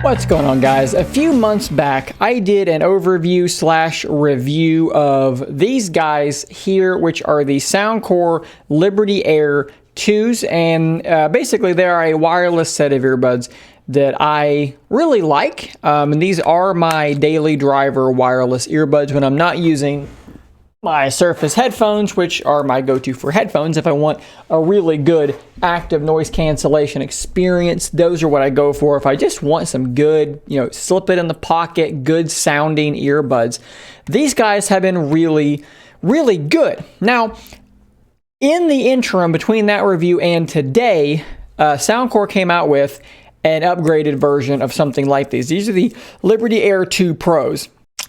What's going on, guys? A few months back, I did an overview slash review of these guys here, which are the Soundcore Liberty Air 2s, and basically they are a wireless set of earbuds that I really like, and these are my daily driver wireless earbuds when I'm not using my Surface headphones, which are my go-to for headphones. If I want a really good active noise cancellation experience, those are what I go for. If I just want some good, slip it in the pocket, good sounding earbuds, these guys have been really, really good. Now, in the interim between that review and today, Soundcore came out with an upgraded version of something like these. These are the Liberty Air 2 Pros.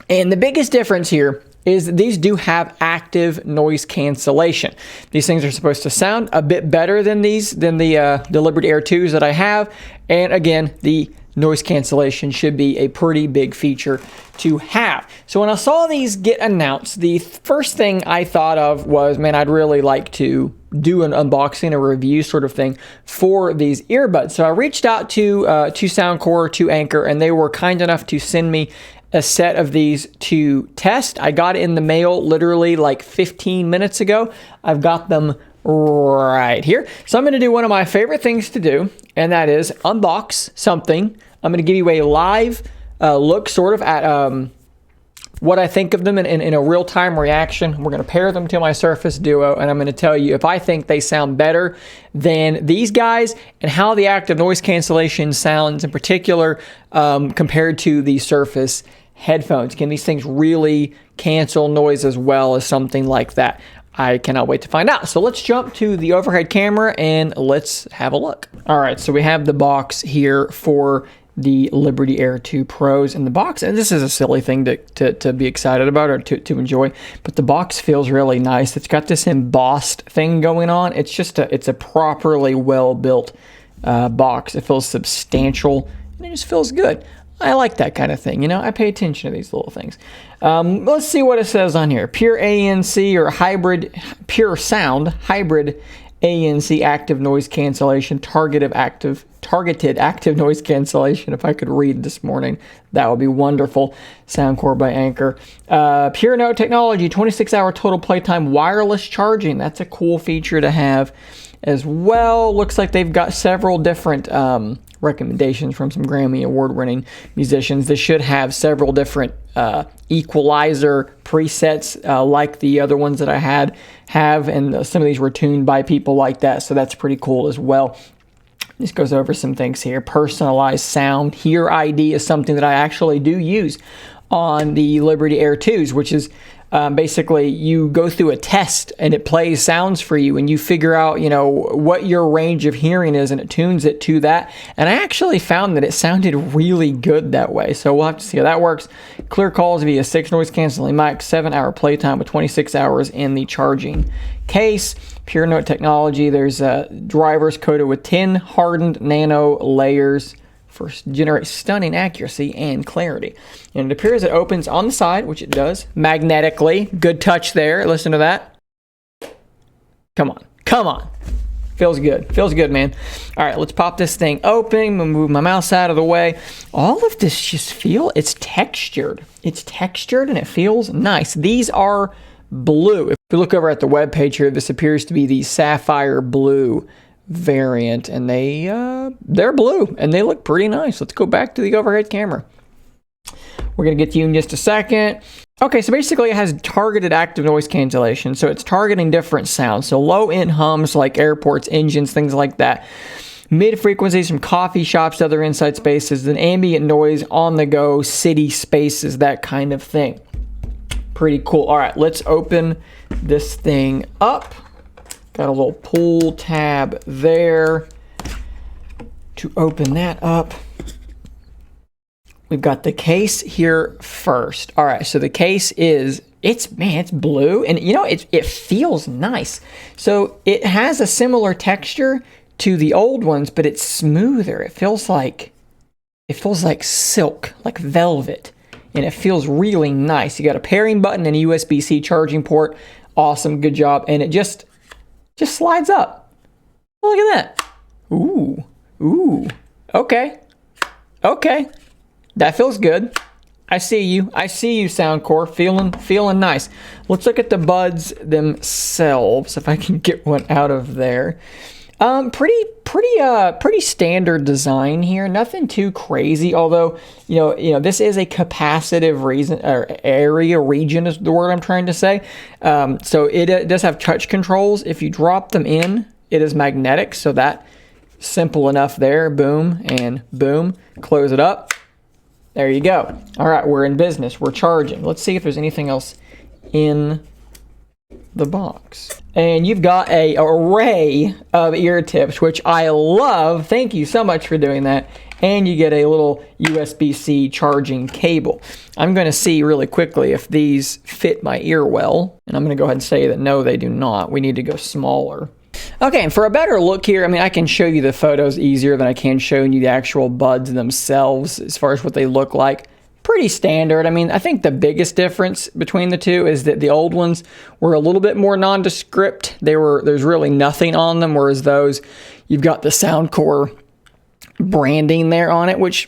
And the biggest difference here is that these do have active noise cancellation. These things are supposed to sound a bit better than the Liberty Air 2s that I have. And again, the noise cancellation should be a pretty big feature to have. So when I saw these get announced, the first thing I thought of was, man, I'd really like to do an unboxing, a review sort of thing for these earbuds. So I reached out to Soundcore, to Anchor, and they were kind enough to send me a set of these to test. I got it in the mail literally like 15 minutes ago. I've got them right here. So I'm going to do one of my favorite things to do, and that is unbox something. I'm going to give you a live look sort of at what I think of them in a real-time reaction. We're going to pair them to my Surface Duo, and I'm going to tell you if I think they sound better than these guys and how the active noise cancellation sounds in particular compared to the Surface headphones. Can these things really cancel noise as well as something like that? I cannot wait to find out. So let's jump to the overhead camera and let's have a look. All right, so we have the box here for the Liberty Air 2 Pros in the box. And this is a silly thing to be excited about or to enjoy, but the box feels really nice. It's got this embossed thing going on. It's just it's a properly well-built box. It feels substantial and it just feels good. I like that kind of thing, I pay attention to these little things. Let's see what it says on here. Pure ANC or pure sound, hybrid ANC active noise cancellation, targeted active noise cancellation. If I could read this morning, that would be wonderful. Soundcore by Anchor. Pure Note technology, 26-hour total playtime, wireless charging. That's a cool feature to have as well. Looks like they've got several different recommendations from some Grammy award-winning musicians. This should have several different equalizer presets like the other ones that I have, and some of these were tuned by people like that, so that's pretty cool as well. This goes over some things here. Personalized sound. Hear ID is something that I actually do use on the Liberty Air 2s, which is basically you go through a test and it plays sounds for you and you figure out, what your range of hearing is and it tunes it to that. And I actually found that it sounded really good that way. So we'll have to see how that works. Clear calls via 6 noise canceling mic, 7-hour playtime with 26 hours in the charging case. Pure Note technology. There's drivers coated with 10 hardened nano layers for generate stunning accuracy and clarity. And it appears it opens on the side, which it does, magnetically. Good touch there. Listen to that. Come on. Feels good, man. All right, let's pop this thing open. We'll move my mouse out of the way. All of this just it's textured. It's textured and it feels nice. These are blue. If we look over at the web page here, this appears to be the sapphire blue variant, and they're blue and they look pretty nice. Let's go back to the overhead camera. We're going to get to you in just a second. Okay, so basically it has targeted active noise cancellation, so it's targeting different sounds. So low-end hums like airports, engines, things like that. Mid frequencies from coffee shops, other inside spaces, then ambient noise, on-the-go, city spaces, that kind of thing. Pretty cool. All right, let's open this thing up. Got a little pull tab there to open that up. We've got the case here first. All right, so the case it's blue, and it feels nice. So it has a similar texture to the old ones, but it's smoother. It feels like silk, like velvet, and it feels really nice. You got a pairing button and a USB-C charging port. Awesome, good job, and it just slides up. Look at that. Ooh. Okay. That feels good. I see you. I see you, Soundcore. Feeling nice. Let's look at the buds themselves, if I can get one out of there. Pretty standard design here. Nothing too crazy. Although, this is a capacitive region is the word I'm trying to say. So it does have touch controls. If you drop them in, it is magnetic. So that simple enough there. Boom and boom. Close it up. There you go. All right, we're in business. We're charging. Let's see if there's anything else in the box. And you've got an array of ear tips, which I love. Thank you so much for doing that. And you get a little USB-C charging cable. I'm going to see really quickly if these fit my ear well. And I'm going to go ahead and say that no, they do not. We need to go smaller. Okay, and for a better look here, I mean, I can show you the photos easier than I can showing you the actual buds themselves as far as what they look like. Pretty standard. I mean, I think the biggest difference between the two is that the old ones were a little bit more nondescript. There's really nothing on them, whereas those, you've got the Soundcore branding there on it, which,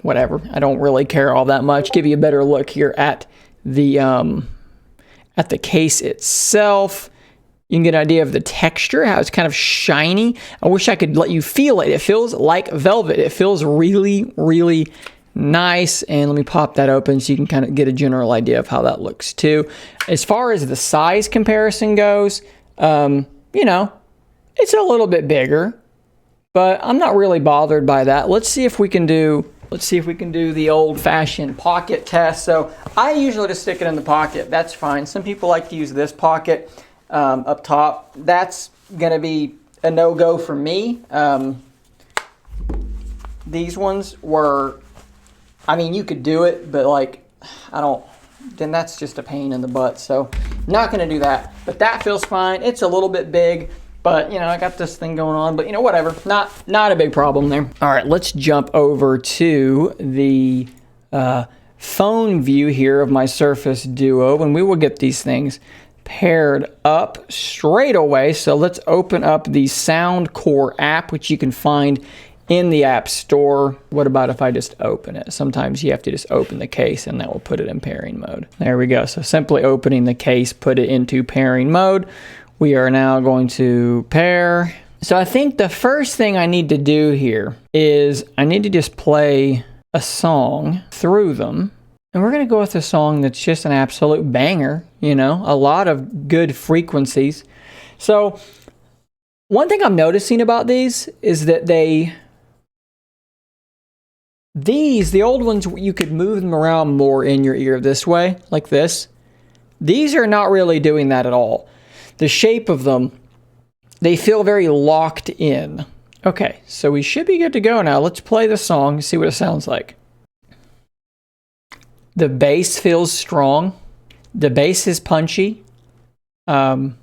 whatever. I don't really care all that much. Give you a better look here at the case itself. You can get an idea of the texture, how it's kind of shiny. I wish I could let you feel it. It feels like velvet. It feels really, really nice. And let me pop that open so you can kind of get a general idea of how that looks too. As far as the size comparison goes, it's a little bit bigger, but I'm not really bothered by that. Let's see if we can do the old-fashioned pocket test. So I usually just stick it in the pocket. That's fine. Some people like to use this pocket up top. That's gonna be a no-go for me. These ones were, I mean, you could do it, but like, then that's just a pain in the butt. So not gonna do that, but that feels fine. It's a little bit big, but I got this thing going on, but whatever, not a big problem there. All right, let's jump over to the phone view here of my Surface Duo, and we will get these things paired up straight away. So let's open up the Soundcore app, which you can find in the App Store. What about if I just open it? Sometimes you have to just open the case and that will put it in pairing mode. There we go. So simply opening the case, put it into pairing mode. We are now going to pair. So I think the first thing I need to do here is I need to just play a song through them. And we're going to go with a song that's just an absolute banger, a lot of good frequencies. So one thing I'm noticing about these is that the old ones, you could move them around more in your ear this way, like this. These are not really doing that at all. The shape of them, they feel very locked in. Okay, so we should be good to go now. Let's play the song, see what it sounds like. The bass feels strong. The bass is punchy. Not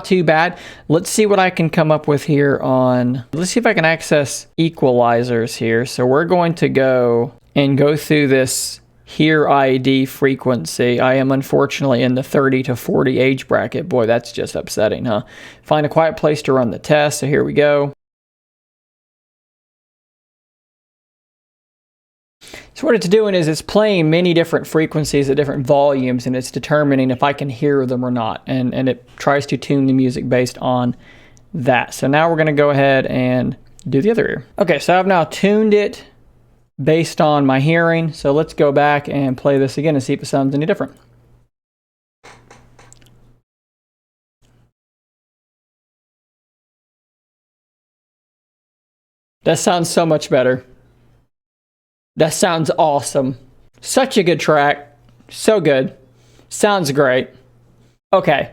too bad. Let's see what I can come up with here let's see if I can access equalizers here. So we're going to go through this Hear ID frequency. I am unfortunately in the 30 to 40 age bracket. Boy, that's just upsetting, huh? Find a quiet place to run the test. So here we go. So what it's doing is it's playing many different frequencies at different volumes, and it's determining if I can hear them or not. And it tries to tune the music based on that. So now we're going to go ahead and do the other ear. Okay, so I've now tuned it based on my hearing. So let's go back and play this again and see if it sounds any different. That sounds so much better. That sounds awesome. Such a good track. So good. Sounds great. Okay.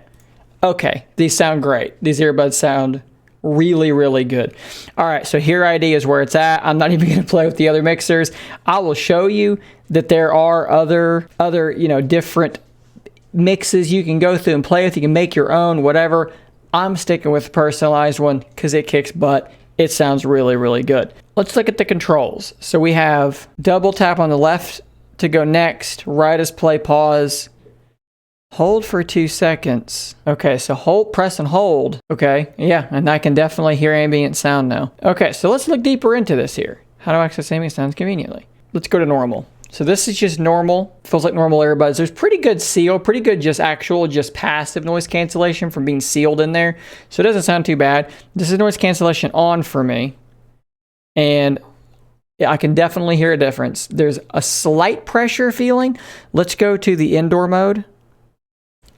These sound great. These earbuds sound really, really good. All right, so Hear ID is where it's at. I'm not even going to play with the other mixers. I will show you that there are other different mixes you can go through and play with. You can make your own, whatever. I'm sticking with the personalized one because it kicks butt. It sounds really, really good. Let's look at the controls. So we have double tap on the left to go next, right is play, pause, hold for 2 seconds. Okay, so hold, press and hold. Okay, yeah, and I can definitely hear ambient sound now. Okay, so let's look deeper into this here. How to access ambient sounds conveniently. Let's go to normal. So this is just normal. Feels like normal earbuds. There's pretty good seal, pretty good just passive noise cancellation from being sealed in there. So it doesn't sound too bad. This is noise cancellation on for me. And I can definitely hear a difference. There's a slight pressure feeling. Let's go to the indoor mode.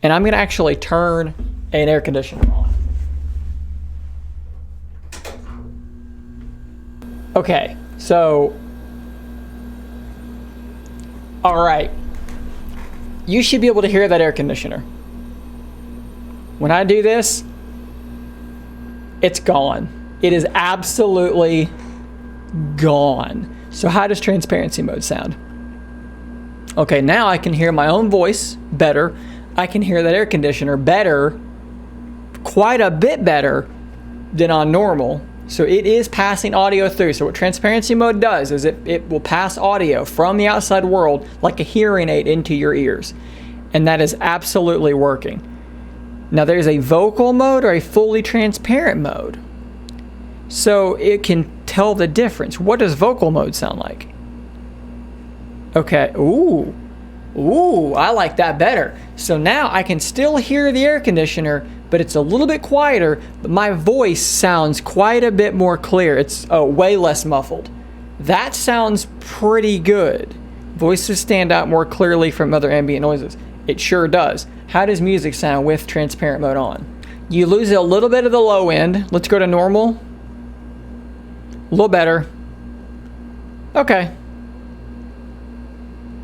And I'm gonna actually turn an air conditioner on. Okay, so, all right. You should be able to hear that air conditioner. When I do this, it's gone. It is absolutely gone. So how does transparency mode sound? Okay, now I can hear my own voice better. I can hear that air conditioner better, quite a bit better than on normal. So it is passing audio through. So what transparency mode does is it will pass audio from the outside world like a hearing aid into your ears. And that is absolutely working. Now there's a vocal mode or a fully transparent mode. So it can tell the difference. What does vocal mode sound like? Okay, ooh, I like that better. So now I can still hear the air conditioner, but it's a little bit quieter, but my voice sounds quite a bit more clear. It's way less muffled. That sounds pretty good. Voices stand out more clearly from other ambient noises. It sure does. How does music sound with transparent mode on? You lose a little bit of the low end. Let's go to normal. A little better. Okay.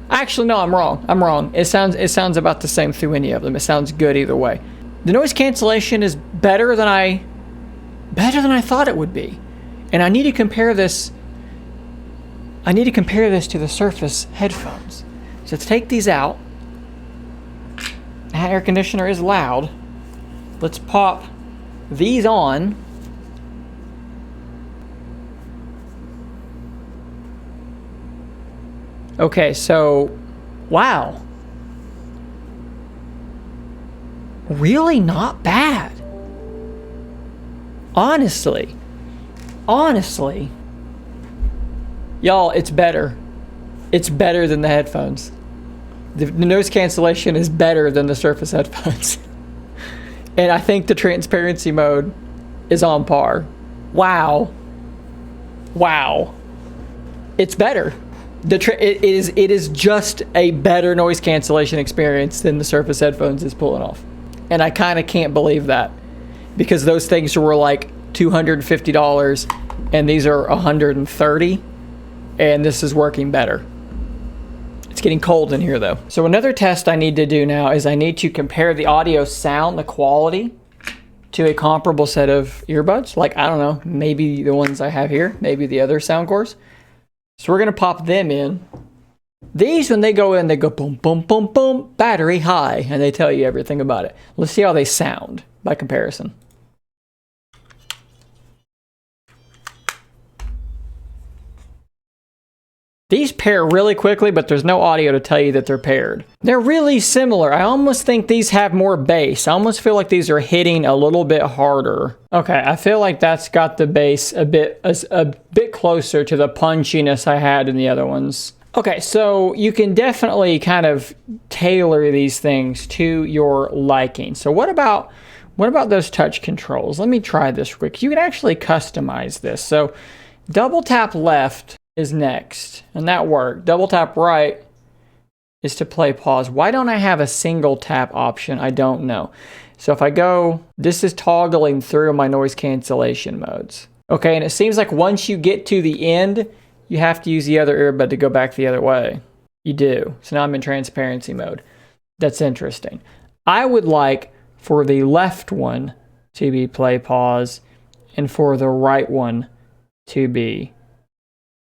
Actually, no, I'm wrong. It sounds about the same through any of them. It sounds good either way. The noise cancellation is better than I thought it would be. And I need to compare this to the Surface headphones. So let's take these out. That air conditioner is loud. Let's pop these on. Okay, so, wow. Really not bad. Honestly. Y'all, it's better. It's better than the headphones. The noise cancellation is better than the Surface headphones. And I think the transparency mode is on par. Wow. It's better. It is just a better noise cancellation experience than the Surface headphones is pulling off. And I kind of can't believe that, because those things were like $250 and these are $130, and this is working better. It's getting cold in here though. So another test I need to do now is I need to compare the audio sound, the quality, to a comparable set of earbuds. Like, I don't know, maybe the ones I have here, maybe the other Soundcores. So we're gonna pop them in. These, when they go in, they go boom, boom, boom, boom, battery high, and they tell you everything about it. Let's see how they sound by comparison. These pair really quickly, but there's no audio to tell you that they're paired. They're really similar. I almost think these have more bass. I almost feel like these are hitting a little bit harder. Okay, I feel like that's got the bass a bit closer to the punchiness I had in the other ones. Okay, so you can definitely kind of tailor these things to your liking. So what about those touch controls? Let me try this quick. You can actually customize this. So double tap left is next, and that worked. Double tap right is to play pause. Why don't I have a single tap option? I don't know. So if I go, this is toggling through my noise cancellation modes. Okay, and it seems like once you get to the end, you have to use the other earbud to go back the other way. You do. So now I'm in transparency mode. That's interesting. I would like for the left one to be play pause and for the right one to be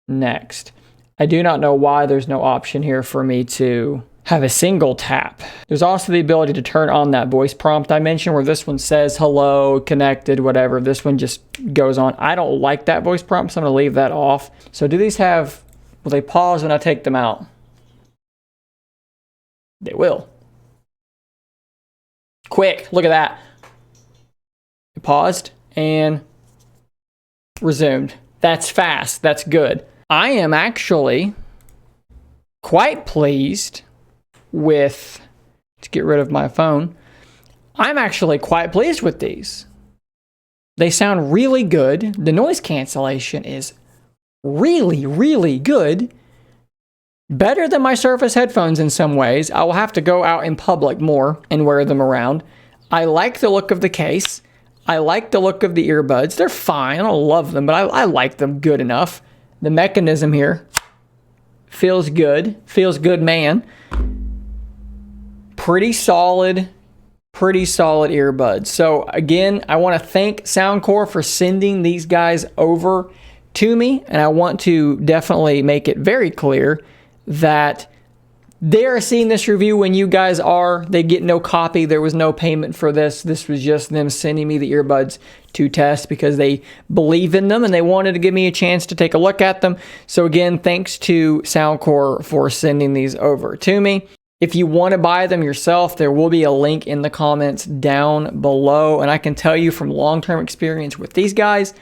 next. I do not know why there's no option here for me to have a single tap. There's also the ability to turn on that voice prompt I mentioned, where this one says hello, connected, whatever. This one just goes on. I don't like that voice prompt, so I'm gonna leave that off. So do these will they pause when I take them out? They will. Quick, look at that. It paused and resumed. That's fast, that's good. I am actually quite pleased with, to get rid of my phone, I'm actually quite pleased with these. They sound really good. The noise cancellation is really, really good. Better than my Surface headphones in some ways. I will have to go out in public more and wear them around. I like the look of the case. I like the look of the earbuds. They're fine. I don't love them, but I like them good enough. The mechanism here feels good. Feels good, man. Pretty solid earbuds. So again, I want to thank Soundcore for sending these guys over to me, and I want to definitely make it very clear that they are seeing this review when you guys are. They get no copy. There was no payment for this. This was just them sending me the earbuds to test because they believe in them and they wanted to give me a chance to take a look at them. So again, thanks to Soundcore for sending these over to me. If you want to buy them yourself, there will be a link in the comments down below. And I can tell you from long-term experience with these guys,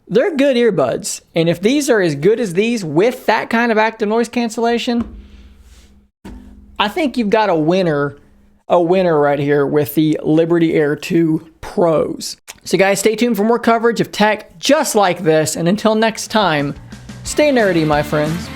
they're good earbuds. And if these are as good as these with that kind of active noise cancellation, I think you've got a winner right here with the Liberty Air 2 Pros. So guys, stay tuned for more coverage of tech just like this. And until next time, stay nerdy, my friends.